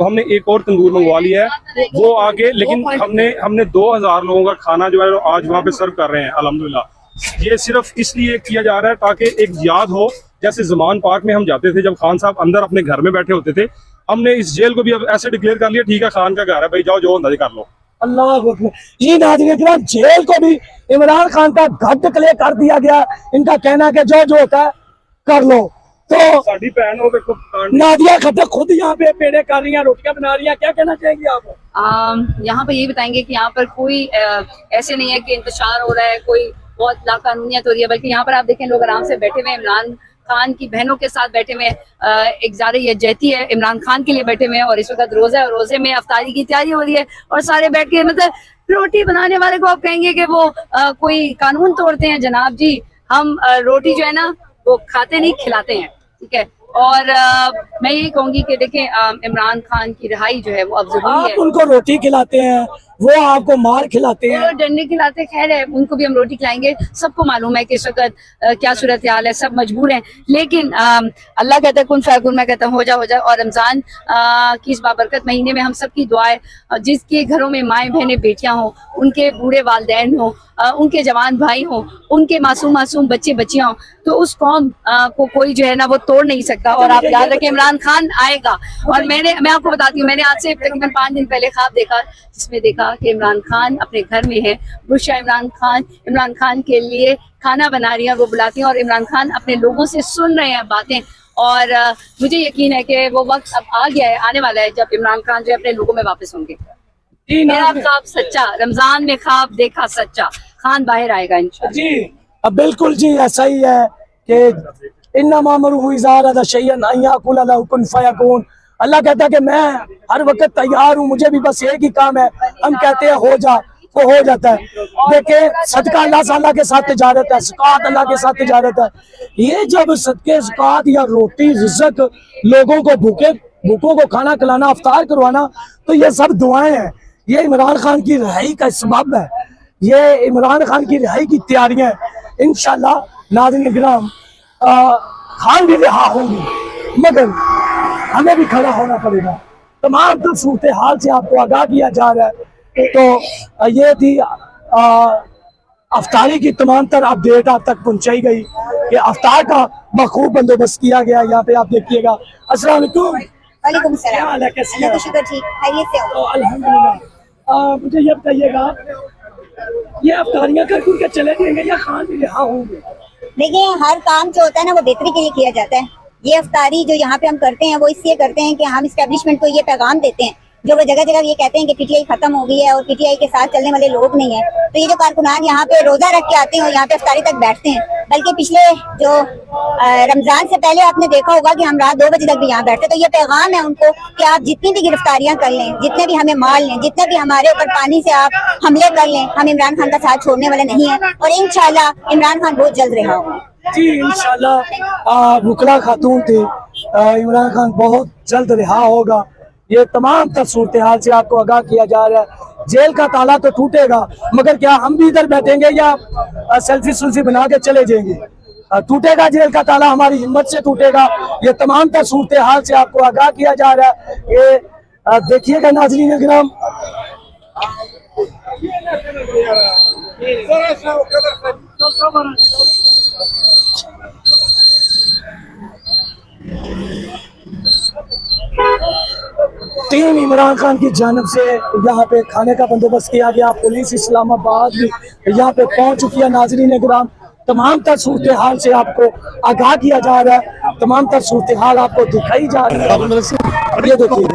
तो हमने एक और तंदूर मंगवा लिया है वो आगे, लेकिन हमने 2000 लोगों का खाना जो है आज वहाँ पे सर्व कर रहे हैं अल्हम्दुलिल्लाह। ये सिर्फ इसलिए किया जा रहा है ताकि एक याद हो, जैसे ज़मान पार्क में हम जाते थे जब खान साहब अंदर अपने घर में बैठे होते थे, हमने इस जेल को भी अब ऐसे डिक्लेयर कर लिया, ठीक है खान का घर है भाई, जाओ जो अंदाजे कर लो। अल्लाह अकबर। ये नाज़रीन जेल को भी इमरान खान का घर डिक्लेयर कर दिया गया। इनका कहना है कि जो होता है कर लो। तो नादिया खट्टर खुद यहाँ पे पेड़े कर रही हैं, रोटियां बना रही हैं, क्या कहना चाहेंगी आप? यहाँ पर यही बताएंगे कि यहाँ पर कोई ऐसे नहीं है कि इंतशार हो रहा है, कोई बहुत लाकानूनियत हो रही है, बल्कि यहाँ पर आप देखें लोग आराम से बैठे हुए हैं, इमरान खान की बहनों के साथ बैठे हुए हैं। एक ज़ारे यकजहती है, इमरान खान के लिए बैठे हुए हैं और इस वक्त रोज़ा है और रोज़े में अफ्तारी की तैयारी हो रही है और सारे बैठ के, मतलब रोटी बनाने वाले को आप कहेंगे कि वो कोई कानून तोड़ते हैं। जनाब जी, हम रोटी जो है ना वो खाते नहीं खिलाते हैं, ठीक है। और मैं यही कहूंगी कि देखें इमरान खान की रिहाई जो है वो अब जरूरी है। आप उनको रोटी खिलाते हैं, वो आपको मार खिलाते हैं, डंडे खिलाते, खैर है, उनको भी हम रोटी खिलाएंगे। सबको मालूम है कि इस वक्त क्या सूरत हाल है, सब मजबूर हैं, लेकिन अल्लाह कहता है कुन फयकुन, मैं कहता हूँ हो जा। और रमजान की इस बाबरकत महीने में हम सब की दुआएं, जिसके घरों में माएँ बहनें बेटियां हों, उनके बूढ़े वालिदैन हों, उनके जवान भाई हों, उनके मासूम बच्चे बच्चियां हों, तो उस कौम को कोई जो है ना वो तोड़ नहीं सकता। और आप याद रखें इमरान खान आएगा। और मैं आपको बताती हूँ, मैंने आज से तकरीबन 5 दिन पहले ख्वाब देखा जिसमें देखा कि इमरान खान अपने घर में है, बुशरा इमरान खान के लिए खाना बना रही है, वो बुलाती हैं और इमरान खान अपने लोगों से सुन रहे हैं बातें। और मुझे यकीन है कि वो वक्त अब आ गया है, आने वाला है, जब इमरान खान जो है अपने लोगों में वापस होंगे। मेरा ख्वाब सच्चा, रमजान में ख्वाब देखा सच्चा, खान बाहर आएगा इंशाअल्लाह। जी अब बिल्कुल जी ऐसा ही है कि इन्नमा अमरुहु इज़ा अरादा शैअन अन यक़ूला लहु कुन फयकून। अल्लाह कहता है कि मैं हर वक्त तैयार हूँ, मुझे भी बस एक ही काम है, हम कहते हैं हो जा, वो हो जाता है। देखे सदका अल्लाह के साथ तिजारत है, ज़कात अल्लाह के साथ तिजारत है। ये जब सदके ज़कात या रोटी रिज़्क़ लोगों को भूखों को खाना खिलाना, अफ्तार करवाना, तो ये सब दुआएं हैं। ये इमरान खान की रिहाई का सबब है, ये इमरान खान की रिहाई की तैयारियां इंशाअल्लाह। नाज़रीन किराम, खान भी रिहा होंगे, मगर हमें भी खड़ा होना पड़ेगा। तमाम सूरत हाल से आपको आगाह किया जा रहा है। तो ये थी अफ्तारी की तमाम तर अपडेट आप तक पहुंचाई गई कि अफ्तार का बखूब बंदोबस्त किया गया। यहाँ पे आप देखिएगा। अस्सलाम वालेकुम। वालेकुम सलाम। अल्लाह का शुक्र, ठीक खैरियत से हो? अल्हम्दुलिल्लाह। मुझे ये बताइएगा, ये अफ्तारियां कर के चले जाएंगे या खान भी रिहा होंगे? देखिए, हर काम जो होता है ना वो बेहतरी के लिए किया जाता है। ये अफ्तारी जो यहाँ पे हम करते हैं वो इसलिए करते हैं कि हम इस्टेब्लिशमेंट को ये पैगाम देते हैं, जो वो जगह जगह ये कहते हैं कि पीटीआई खत्म हो गई है और पीटीआई के साथ चलने वाले लोग नहीं है। तो ये जो कारकुनान यहाँ पे रोजा रख के आते हैं और यहाँ पे अफ्तारी तक बैठते हैं, बल्कि पिछले जो रमजान से पहले आपने देखा होगा कि हम रात 2 बजे तक भी यहाँ बैठते। तो ये पैगाम है उनको कि आप जितनी भी गिरफ्तारियां कर लें, जितने भी हमें मार लें, जितने भी हमारे ऊपर पानी से आप हमले कर लें, हम इमरान खान का साथ छोड़ने वाले नहीं है और इंशाल्लाह इमरान खान बहुत जल्द रिहा होगा। जी इंशाल्लाह। बुकला खातून थी, इमरान खान बहुत जल्द रिहा होगा। ये तमाम तर सूरत हाल से आपको आगाह किया जा रहा है। जेल का ताला तो टूटेगा, मगर क्या हम भी इधर बैठेंगे या सेल्फी सुल्फी बना के चले जाएंगे? टूटेगा जेल का ताला, हमारी हिम्मत से टूटेगा। ये तमाम तर सूरत हाल से आपको आगाह किया जा रहा है। ये देखिएगा नाज़रीन किराम, टीम इमरान खान की जानिब से यहाँ पे खाने का बंदोबस्त किया गया। पुलिस इस्लामाबाद भी यहाँ पे पहुँच चुकी है। नाज़रीन किराम, तमाम तर सूरत हाल से आपको आगाह किया जा रहा है, तमाम तर सूरत हाल आपको दिखाई जा रही है। ये देखिए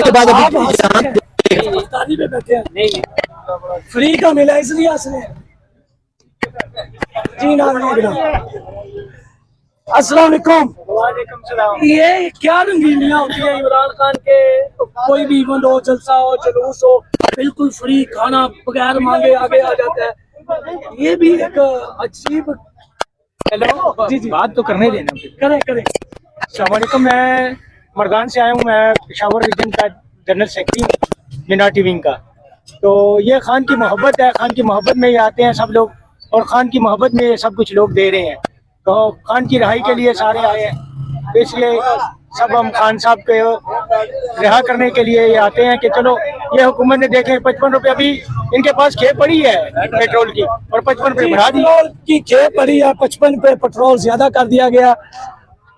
के बाद अभी फ्री का मिला इसलिए हंसने। जी नाज़रीन, अस्सलाम वालेकुम। वालेकुम सलाम। ये क्या रंगीनियाँ होती है इमरान खान के? कोई भी इवेंट हो, जलसा हो, जुलूस हो, बिल्कुल फ्री खाना बगैर मांगे आगे आ जाता है। ये भी एक अजीब। हेलो जी जी, बात तो करने देना। करें करें। अस्सलाम वालेकुम, मैं मरगान से आया हूँ। मैं पेशावर रीजन का जनरल सेक्रेटरी मिनाटी विंग का। तो ये खान की मोहब्बत है, खान की मोहब्बत में ही आते हैं सब लोग, और खान की मोहब्बत में सब कुछ लोग दे रहे हैं। तो खान की रिहाई के लिए सारे आए हैं, तो इसलिए सब हम खान साहब के रिहा करने के लिए आते हैं कि चलो ये हुकूमत ने देखे 55 रुपये अभी इनके पास खेप पड़ी है पेट्रोल की, और 55 रुपये बढ़ा दी। पेट्रोल की खेप पड़ी है, 55 पे पेट्रोल ज्यादा कर दिया गया।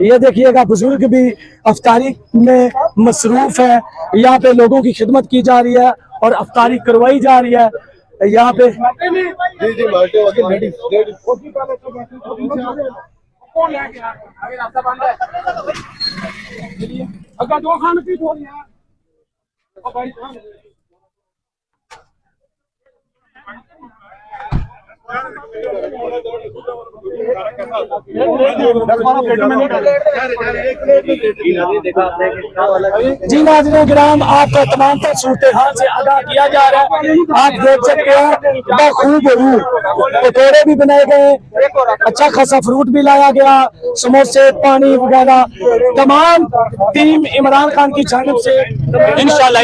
ये देखिएगा, बुजुर्ग भी अफ्तारी में मसरूफ है। यहाँ पे लोगों की खिदमत की जा रही है और अफ्तारी करवाई जा रही है यहाँ पे। जी नाज़रीन किराम, आपका तमाम तर सूरत हाल से आगाह किया जा रहा है। आप देख सकते हैं बखूब पकौड़े भी बनाए गए, अच्छा खासा फ्रूट भी लाया गया, समोसे, पानी वगैरह। तमाम टीम इमरान खान की जानिब से इंशाल्लाह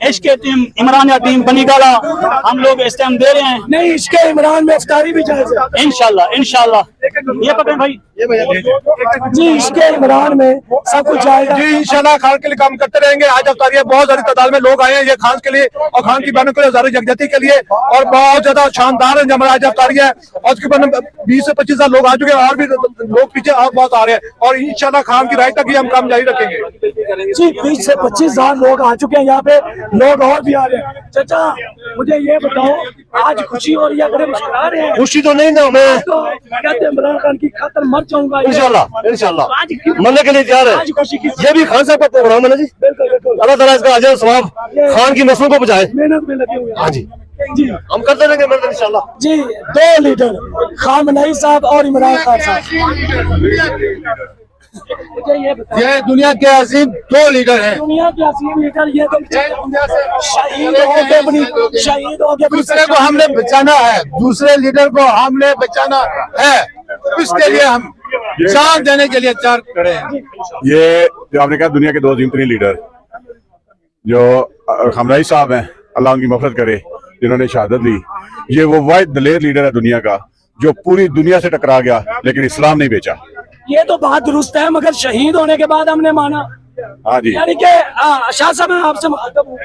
इश्क टीम इमरान या टीम बनी गाला हम लोग इस टाइम दे रहे हैं। नहीं, इसके इमरान में अफ्तारी भी जायज़ है इंशाल्लाह ये पकड़े भाई जी, इसके इमरान में सब कुछ जाएगा जी। इंशाल्लाह खान के लिए काम करते रहेंगे। आज अफ्तारी बहुत ज्यादा तादाद में लोग आए हैं ये खान के लिए और खान की बहनों के लिए ज़ाहिर यकजहती के लिए, और बहुत ज्यादा शानदार है हमारा आज अफ्तारी है। और उसके बाद 20 से 25 हजार लोग आ चुके हैं और भी लोग पीछे और बहुत आ रहे हैं, और इंशाल्लाह खान की राय तक ही हम काम जारी रखेंगे जी। 20 से 25 हजार लोग आ चुके हैं यहाँ पे, लोग और भी आ रहे हैं। चाचा मुझे ये बताओ, आज खुशी हो रही है, बड़े मुस्कुरा रहे हैं? खुशी तो नहीं ना, मैं तो कहते हैं इमरान खान की खातिर मर जाऊंगा। इंशाल्लाह मरने के लिए तैयार है। आज खुशी की ये भी खान साहब का प्रोग्राम है ना जी। बिल्कुल बिल्कुल, अल्लाह ताला इसका अजर सवाब खान की नस्लों को बचाए। मेहनत में लगे हुए हैं। हाँ जी, जी हम करते रहेंगे मेहनत इंशाल्लाह। जी, 2 लीडर खामनई साहब और इमरान खान साहब। मुझे ये बताओ, ये दुनिया के अजीम 2 लीडर हैं। दुनिया के असीम लीडर ये तो शहीद हो गए, अपनी दूसरे को हमने बचाना है, दूसरे लीडर को हमने बचाना है, इसके लिए हम जान देने के लिए तैयार खड़े हैं। ये जो आपने कहा दुनिया के 2 अजीम लीडर जो खामनई साहब हैं, अल्लाह उनकी मफ़रत करे, जिन्होंने शहादत दी। ये वो वाहिद दलेर लीडर है दुनिया का जो पूरी दुनिया से टकरा गया लेकिन इस्लाम नहीं बेचा। ये तो बात दुरुस्त है, मगर शहीद होने के बाद हमने माना। हाँ जी, यानी कि शाह साहब मैं आपसे मुखातब हूं।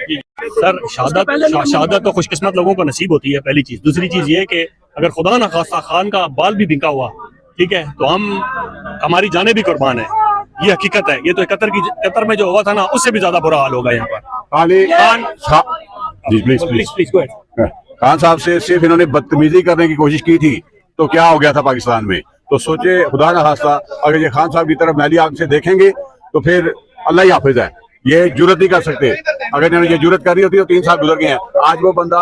सर शहादत तो खुशकिस्मत लोगों को नसीब होती है, पहली चीज। दूसरी चीज ये कि अगर खुदा ना खास्ता खान का बाल भी बिका हुआ, ठीक है, तो हमारी जानें भी कुर्बान है। ये हकीकत है। ये तो कतर में जो हुआ था ना, उससे भी ज्यादा बुरा हाल होगा यहाँ पर। जी प्लीज खान साहब से सिर्फ इन्होंने बदतमीजी करने की कोशिश की थी तो क्या हो गया था पाकिस्तान में। तो सोचे खुदा ना खास्ता अगर ये खान साहब की तरफ मैली आंख से देखेंगे तो फिर अल्लाह ही हाफिज है, ये जुर्रत नहीं कर सकते। अगर इन्होंने ये जुर्रत कर रही होती तो 3 साल गुजर गए हैं। आज वो बंदा,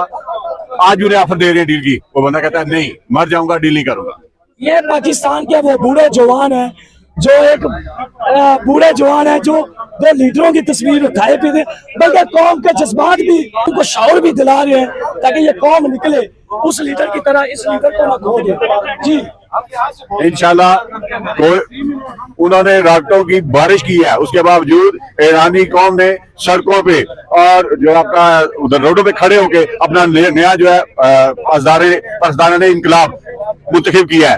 आज उन्हें ऑफर दे रहे हैं डील की, वो बंदा कहता है नहीं, मर जाऊंगा, डील नहीं करूंगा। ये पाकिस्तान के वो बूढ़े जवान हैं जो एक बूढ़े जवान है जो 2 लीडरों की तस्वीर उठाए भी थे, बल्कि कौम के जज्बात भी, उनको शौर भी दिला रहे हैं ताकि ये कौम निकले उस लीडर की तरह, इस लीडर को ना खो दे। जी इंशाल्लाह उन्होंने रातों की बारिश की है, उसके बावजूद ईरानी कौम ने सड़कों पे और जो आपका उधर रोडों पे खड़े होके अपना नया जो है असदार ने इनकलाब मुंतखब किया है,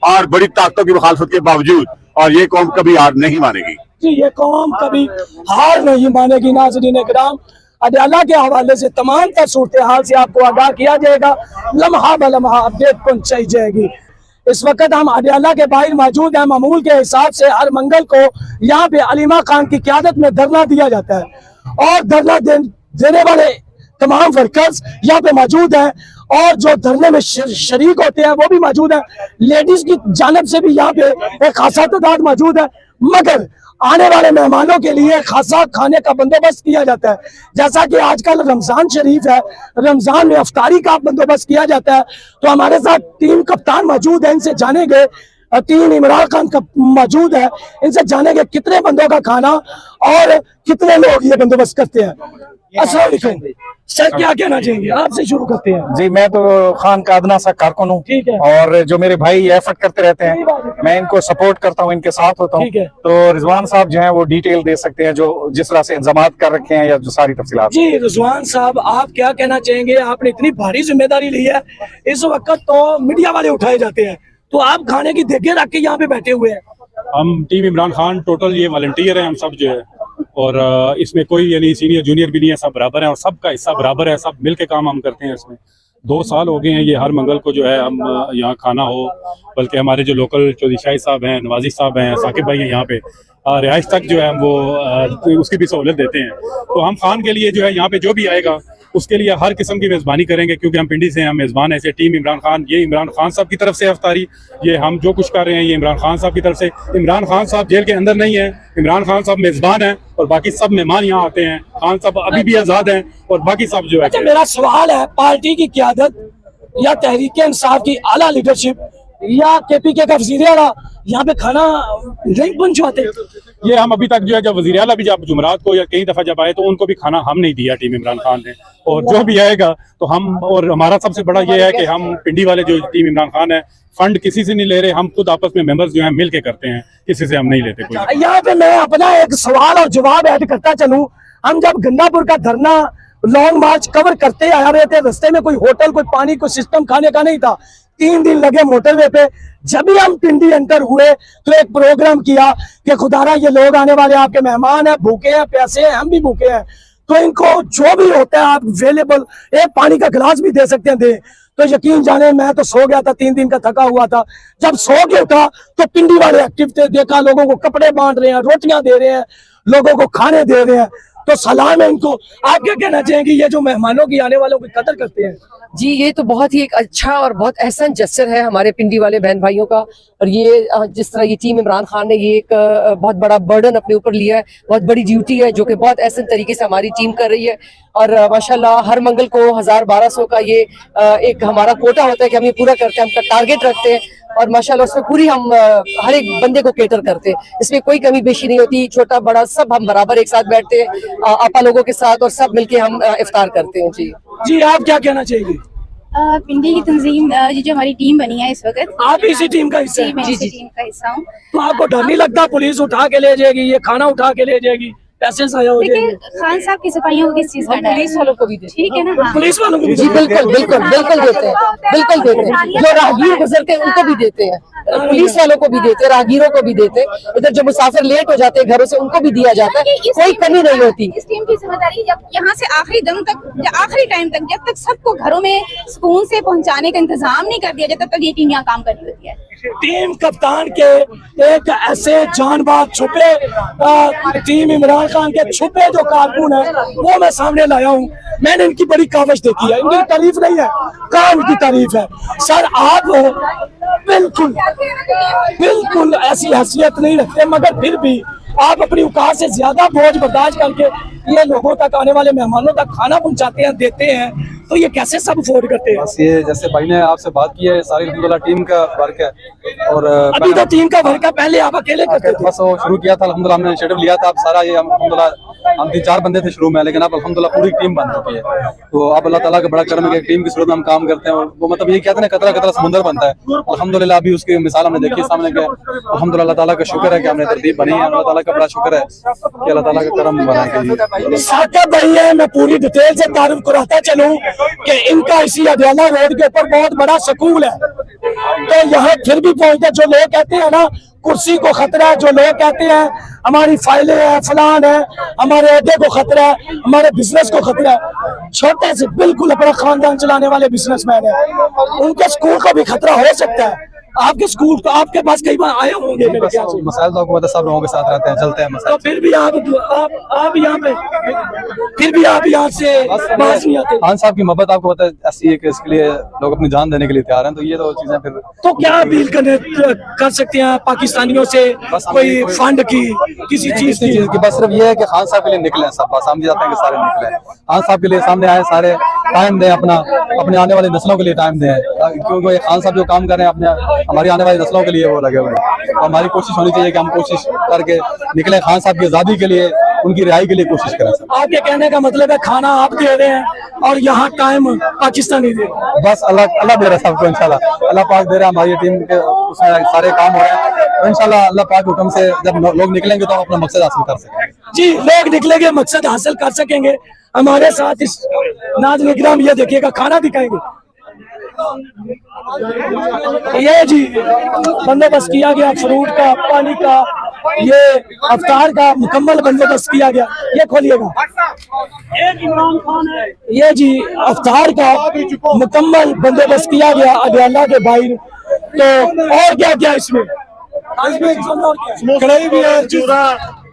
और बड़ी ताकतों की मुखालफत के बावजूद, और ये कौम कभी हार नहीं मानेगी। जी, ये कौम कभी हार नहीं मानेगी। नाज़रीन किराम, अडयाला के हवाले से तमाम तर सूरत हाल से आपको आगाह किया जाएगा, लम्हा ब लम्हा अपडेट पहुंचाई जाएगी। इस वक्त हम अडयाला के बाहर मौजूद हैं। मामूल के हिसाब से हर मंगल को यहाँ पे अलीमा खान की क़यादत में धरना दिया जाता है, और धरना देने वाले तमाम वर्कर्स यहाँ पे मौजूद हैं, और जो धरने में शरीक होते हैं वो भी मौजूद है। लेडीज की जानिब से भी यहाँ पे एक खासा तादाद मौजूद है, मगर आने वाले मेहमानों के लिए खासा खाने का बंदोबस्त किया जाता है। जैसा कि आजकल रमजान शरीफ है, रमजान में अफ्तारी का बंदोबस्त किया जाता है। तो हमारे साथ टीम कप्तान मौजूद है, इनसे जानेंगे, टीम इमरान खान का मौजूद है, इनसे जानेंगे कितने बंदों का खाना और कितने लोग ये बंदोबस्त करते हैं। अस्सलाम वालेकुम सर, क्या कहना चाहेंगे? आपसे शुरू करते हैं। जी, मैं तो खान का अदना सा कारकुन हूँ, ठीक है। और जो मेरे भाई एफर्ट करते रहते हैं मैं इनको सपोर्ट करता हूँ, इनके साथ होता हूँ। ठीक है। तो रिजवान साहब जो हैं वो डिटेल दे सकते हैं, जो जिस तरह से इंतजाम कर रखे हैं या जो सारी तफसीलात। जी रिजवान साहब, आप क्या कहना चाहेंगे? आपने इतनी भारी जिम्मेदारी ली है, इस वक्त तो मीडिया वाले उठाए जाते हैं, तो आप खाने की देखें रख के यहाँ पे बैठे हुए हैं। हम टीम इमरान खान टोटल ये वॉलंटियर हैं हम सब जो है, और इसमें कोई यानी सीनियर जूनियर भी नहीं है, सब बराबर है और सबका हिस्सा बराबर है, सब मिल के काम हम करते हैं। इसमें 2 साल हो गए हैं ये हर मंगल को जो है हम यहाँ खाना हो, बल्कि हमारे जो लोकल चौधरी शाही साहब हैं, नवाजी साहब हैं, साकिब भाई हैं, यहाँ पे रिहाइश तक जो है हम वो उसकी भी सहूलत देते हैं। तो हम खान के लिए जो है यहाँ पे जो भी आएगा उसके लिए हर किस्म की मेज़बानी करेंगे, क्योंकि हम पिंडी से हैं, हम मेज़बान ऐसे टीम इमरान खान, ये इमरान खान साहब की तरफ से अफ्तारी, ये हम जो कुछ कर रहे हैं ये इमरान खान साहब की तरफ से। इमरान खान साहब जेल के अंदर नहीं है, इमरान खान साहब मेज़बान हैं और बाकी सब मेहमान यहाँ आते हैं। खान साहब अभी भी आज़ाद हैं और बाकी सब जो है। अच्छा, मेरा सवाल है, पार्टी की क़यादत या तहरीक इंसाफ की आला लीडरशिप या KPK का वज़ीर आला यहाँ पे खाना नहीं पहुंचवाते? ये हम अभी तक जो है, जब वज़ीर आला भी जब जुमरात को या कई दफ़ा जब आए तो उनको भी खाना हम नहीं दिया टीम इमरान खान ने, और जो भी आएगा तो हम, और हमारा सबसे बड़ा ये है कि हम पिंडी वाले जो टीम इमरान खान है फंड किसी से नहीं ले रहे, हम खुद आपस में मेंबर्स जो हैं मिल के करते हैं, किसी से हम नहीं लेते कोई। यहाँ पे मैं अपना एक सवाल और जवाब ऐड करता चलूं। हम जब गन्नापुर का धरना लॉन्ग मार्च कवर करते आ रहे थे, रास्ते में कोई होटल, कोई पानी, कोई सिस्टम खाने का नहीं था। 3 दिन लगे मोटरवे पे। जब भी हम पिंडी एंटर हुए तो एक प्रोग्राम किया कि खुदारा ये लोग आने वाले आपके मेहमान हैं, भूखे हैं, प्यासे हैं, हम भी भूखे हैं, तो इनको जो भी होता है आप अवेलेबल, एक पानी का गिलास भी दे सकते हैं, दे। तो यकीन जाने मैं तो सो गया था, 3 दिन का थका हुआ था। जब सो के उठा तो पिंडी वाले एक्टिव थे, देखा लोगों को कपड़े बांट रहे हैं, रोटियां दे रहे हैं, लोगों को खाने दे रहे हैं, तो सलाम है इनको। आप क्या कहना चाहेंगे, ये जो मेहमानों की, आने वालों की कदर करते हैं? जी, ये तो बहुत ही एक अच्छा और बहुत एहसान जस्सर है हमारे पिंडी वाले बहन भाइयों का। और ये जिस तरह ये टीम इमरान खान ने ये एक बहुत बड़ा बर्डन अपने ऊपर लिया है, बहुत बड़ी ड्यूटी है जो कि बहुत एहसान तरीके से हमारी टीम कर रही है। और माशाल्लाह हर मंगल को 1000-1200 का ये एक हमारा कोटा होता है कि हम ये पूरा करते हैं, हम टारगेट रखते हैं, और माशाल्लाह उसमें पूरी हम हर एक बंदे को केटर करते हैं, इसमें कोई कमी बेशी नहीं होती। छोटा बड़ा सब हम बराबर एक साथ बैठते हैं आपा लोगों के साथ, और सब मिलके हम इफ्तार करते हैं। जी, आप क्या कहना चाहिए? पिंडी की तंजीम, ये जो हमारी टीम बनी है इस वक्त, आप इसी टीम का हिस्सा हैं? मैं इसी टीम का हिस्सा हूँ। तो आपको डर नहीं लगता पुलिस उठा के ले जाएगी, ये खाना उठा के ले जाएगी, पैसे ज़ाया हो देखिए, जाएंगे? खान साहब की सफाइयों को किस चीज का डर है? पुलिस वालों को भी देते ठीक है ना? हाँ। पुलिस वालों को भी जी बिल्कुल बिल्कुल बिल्कुल देते हैं, बिल्कुल देते हैं। जो राहगीर गुजरते हैं उनको भी देते हैं, पुलिस वालों को भी देते हैं, राहगीरों को भी देते हैं। इधर जो मुसाफिर लेट हो जाते हैं घरों से उनको भी दिया जाता है, कोई कमी नहीं होती। इस टीम की जिम्मेदारी जब यहाँ से आखिरी दम तक, आखिरी टाइम तक, जब तक सबको घरों में सुकून से पहुँचाने का इंतजाम नहीं कर दिया जाता, तब तक ये टीम यहाँ काम कर रही होती है। टीम कप्तान के एक ऐसे जानबाज छुपे, टीम इमरान खान के छुपे जो कारकुन है वो मैं सामने लाया हूँ। मैंने इनकी बड़ी काविश देखी है, इनकी तारीफ नहीं है, काम की तारीफ है। सर आप बिल्कुल बिल्कुल ऐसी हैसियत नहीं रखते, मगर फिर भी आप अपनी औकात से ज्यादा बोझ बर्दाश्त करके ये लोगों तक, आने वाले मेहमानों तक खाना पहुंचाते हैं, देते हैं, तो ये कैसे सब अफोर्ड करते हैं? बस ये जैसे भाई ने आपसे बात की है, सारी अल्हम्दुलिल्लाह टीम का वर्क है। और अभी तो टीम का वर्क है, पहले आप अकेले करते थे? बस वो शुरू किया था अल्हम्दुलिल्लाह, हमने इनिशिएटिव लिया था। अब सारा ये अल्हम्दुलिल्लाह हम 3-4 बंदे थे शुरू में, लेकिन अब अल्हम्दुलिल्लाह पूरी टीम बन चुकी है। तो अब अल्लाह ताला का बड़ा करम है कि टीम की सूरत में हम काम करते हैं। वो मतलब ये कहते हैं कतरा कतरा समुंदर बनता है, अल्हम्दुलिल्लाह अभी उसकी मिसाल हमने देखी सामने के। अल्हम्दुलिल्लाह अल्लाह ताला का शुक्र है कि हमने तरतीब बनी है, अल्लाह ताला का बड़ा शुक्र है कि अल्लाह ताला का करम बना के। साकिब भाई है, मैं पूरी डिटेल से तारीफ कराता चलूं कि इनका इसी अडियाला रोड के ऊपर बहुत बड़ा स्कूल है, तो यहाँ फिर भी पहुंचते। जो लोग कहते हैं ना कुर्सी को खतरा है, जो लोग कहते हैं हमारी फाइलें हैं, फलान है, हमारे अड्डे को खतरा है, हमारे बिजनेस को खतरा है, छोटे से बिल्कुल अपना खानदान चलाने वाले बिजनेसमैन है, उनके स्कूल को भी खतरा हो सकता है। आपके स्कूल को, आपके पास कई बार आए होंगे मेरे ख्याल से। मसाइल तो आपको पता है, सब लोगों के साथ रहते हैं, चलते हैं मसाइल। तो फिर भी आप यहाँ पे, फिर भी आप यहाँ से बाज नहीं आते। खान साहब की मोहब्बत आपको पता है ऐसी है कि इसके लिए लोग अपनी जान देने के लिए तैयार हैं, तो ये तो चीजें फिर। तो क्या अपील कर सकते हैं पाकिस्तानियों से, कोई फंड की, किसी चीज की? बस सिर्फ ये है कि खान साहब के लिए निकले सब, बस हम चाहते हैं कि सारे निकले, खान साहब के लिए सामने आए, सारे टाइम दें अपना, अपने आने वाली नस्लों के लिए टाइम दें, क्योंकि खान साहब जो काम कर रहे हैं अपने हमारी आने वाली नस्लों के लिए वो लगे हुए हैं। तो हमारी कोशिश होनी चाहिए कि हम कोशिश करके निकले खान साहब की आज़ादी के लिए, उनकी रिहाई के लिए कोशिश करें सर। आपके कहने का मतलब है खाना आप दे रहे हैं और यहाँ टाइम पाकिस्तानी दे रहे हैं। बस अल्लाह दे रहा है सबको, इंशाल्लाह अल्लाह पाक दे रहा है, हमारी टीम के उसमें सारे काम हो रहे हैं और इंशाल्लाह अल्लाह पाक के हुक्म से जब लोग निकलेंगे तो हम अपना मकसद हासिल कर सकेंगे। जी, लोग निकलेंगे, मकसद हासिल कर सकेंगे। हमारे साथ इस नाज़रीन किराम ये देखिएगा, खाना दिखाएंगे। ये जी बंदोबस्त किया गया फ्रूट का, पानी का, ये अफ्तार का मुकम्मल बंदोबस्त किया गया। ये खोलिएगा, ये जी अफ्तार का मुकम्मल बंदोबस्त किया गया अल्लाह के भाई। तो और क्या क्या इसमें कढ़ाई भी है, चूरा,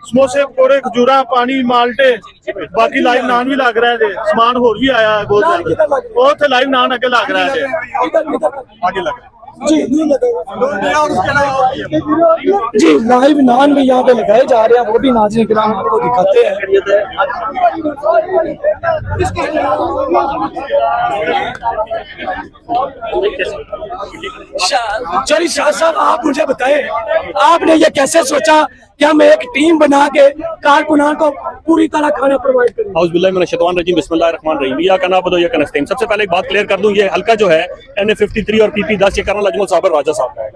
समोसे, पकौड़े, खजूरा, पानी, माल्टे, बाकी लाइव नान भी लग रहा है, समान होर भी आया है बहुत थे, लाइव नान अगे लग रहा है, आगे लग रहा है जी जी, लाइव नान भी यहाँ पे लगाए जा रहे हैं, वो भी नाज़रीन किराम आपको दिखाते हैं। चलिए शाह साहब, आप मुझे बताएं, आपने ये कैसे सोचा कि हम एक टीम बना के कारकुनान को पूरी तरह खाना प्रोवाइड करें? औज़ुबिल्लाहिमिनश्शैतानिर रजीम, बिस्मिल्लाहिर्रहमानिर्रहीम। इय्याका नअबुदु व इय्याका नस्तईन। सबसे पहले एक बात क्लियर कर दूं, ये हल्का जो है NA53 और PP10 ये कर्नल अजमल साबर राजा साहब का है,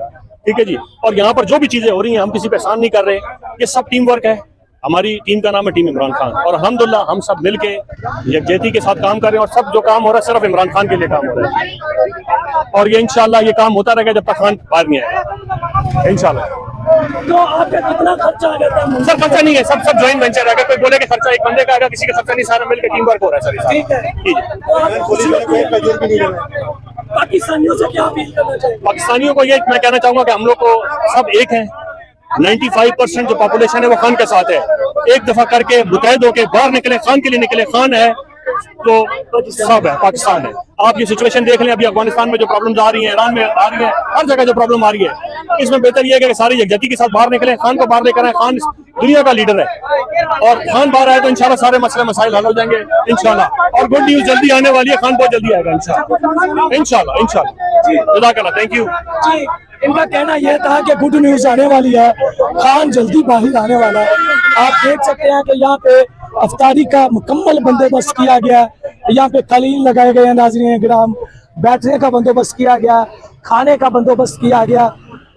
ठीक है जी। और यहाँ पर जो भी चीजें हो रही हैं, हम किसी पे एहसान नहीं कर रहे, ये सब टीम वर्क है। हमारी टीम का नाम है टीम इमरान खान और अल्हम्दुलिल्लाह हम सब मिलके यकजहती के साथ काम कर रहे हैं और सब जो काम हो रहा है सिर्फ इमरान खान के लिए काम हो रहा है और ये इंशाल्लाह ये काम होता रहेगा जब तक खान बाहर नहीं आएगा, इंशाल्लाह। तो आपका कितना खर्चा आ जाता है? सर खर्चा नहीं है, सब जॉइंट वेंचर है। अगर कोई बोले कि खर्चा एक बंदे का आएगा, किसी का खर्चा नहीं, सारा मिलकर टीम वर्क हो रहा है सर। ठीक है, पाकिस्तानियों से क्या अपील करना चाहिए? पाकिस्तानियों को ये मैं कहना चाहूंगा कि हम लोग को सब एक हैं। 95% जो पॉपुलेशन है वो खान के साथ है। एक दफा करके मुतहद होके बाहर निकले, खान के लिए निकले। खान है तो सब है, पाकिस्तान है। आप ये सिचुएशन देख लें, अभी अफगानिस्तान में जो प्रॉब्लम्स आ रही हैं, ईरान में आ रही है, हर जगह जो प्रॉब्लम आ रही है, इसमें बेहतर ये है कि सारी यकजहती के साथ बाहर निकले, खान को बाहर लेकर आए। खान दुनिया का लीडर है और खान बाहर आए तो इंशाल्लाह सारे मसले मसाइल हल हो जाएंगे इंशाल्लाह। और गुड न्यूज जल्दी आने वाली है, खान बहुत जल्दी आएगा इंशाल्लाह, इंशाल्लाह, इंशाल्लाह। जज़ाकल्लाह, थैंक यू जी। इनका कहना यह था कि गुड न्यूज आने वाली है, खान जल्दी बाहर आने वाला है। आप देख सकते हैं कि यहाँ पे अफ्तारी का मुकम्मल बंदोबस्त किया गया है। यहाँ पे कलीन लगाए गए हैं नाज़रीन किराम, बैठने का बंदोबस्त किया गया, खाने का बंदोबस्त किया गया,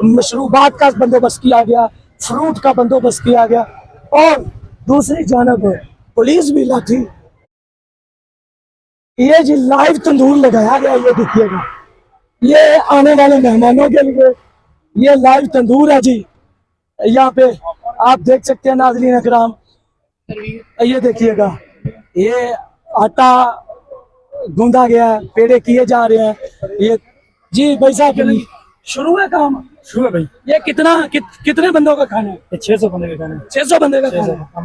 मशरूबात का बंदोबस्त किया गया, फ्रूट का बंदोबस्त किया गया और दूसरी जानब पुलिस भी लाठी। ये जी लाइव तंदूर लगाया गया, ये देखिएगा, ये आने वाले मेहमानों के लिए ये लाइव तंदूर है जी। यहाँ पे आप देख सकते हैं नाज़रीन इकराम, ये देखिएगा, ये आटा गूंदा गया है, पेड़े किए जा रहे हैं। ये जी भाई साहब, शुरू है काम? शुरू है भाई। ये कितने बंदों का खाना है? 600 बंदे का खाना है। 600 बंदे का खाना है।